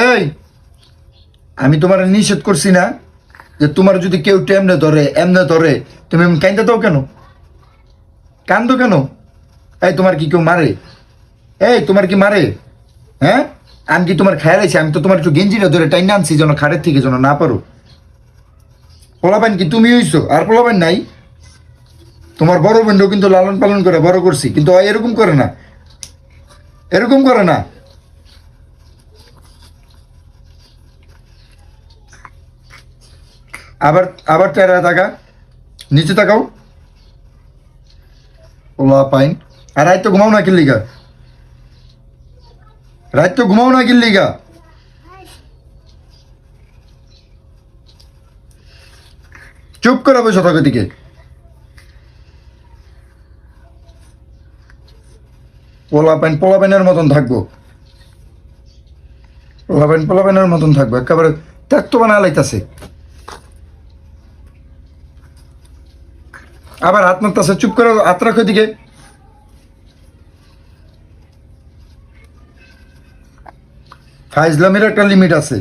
এই আমি তোমার নিষেধ করছি না যে তোমার যদি কেউ এমনে ধরে তুমি কান্দে দাও কেন? কান্দো কেন? এই তোমার কি কেউ মারে? এই তোমার কি মারে? হ্যাঁ, আমি কি তোমার খেয়াল আছি? আমি তো তোমার একটু গেঞ্জিটা ধরে টাইনা আনছি যেন খাটের থেকে যেন না পারো। পোলাপান কি তুমি হইছো? আর পোলাপান নাই? তোমার বড় বোনও কিন্তু লালন পালন করে বড় করছি, কিন্তু ও এরকম করে না, এরকম করে না। আবার আবার চেহারা তাকা, নিচে তাকাও। পোলা পাইন। আর রাত তো ঘুমাও না কিল্লিগা? রাত তো ঘুমাও না কিল্লিগা? চুপ করে বসে থাকো দিকে। পোলাপাইনের মতন থাকবো, পোলাপাইনের মতন থাকবো, একেবারে ত্যাক্ত বানা লাইতাছে। আবার হাত মারতাছে, চুপ করে হাত রাখো দিকে। ফাইজলামের একটা লিমিট আছে।